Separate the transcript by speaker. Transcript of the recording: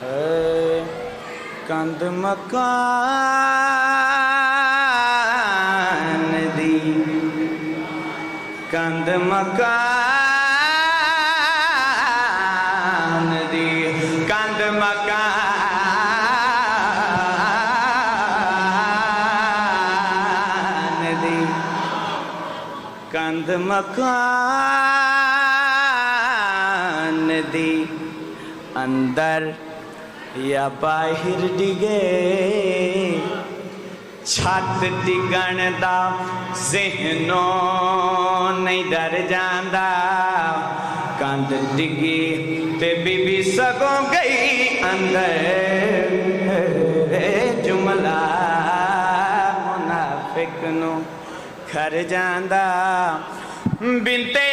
Speaker 1: कंध मकान दी कंध मकान दी कंध मकान दी कंध मकान दी अंदर या बाहर डिगे छत डिगण दा ज़हनों नहीं डर जांदा कंध डिगी ते बीबी सगों गई अंदर जुमला मुनाफिक नूं खर जांदा बिनते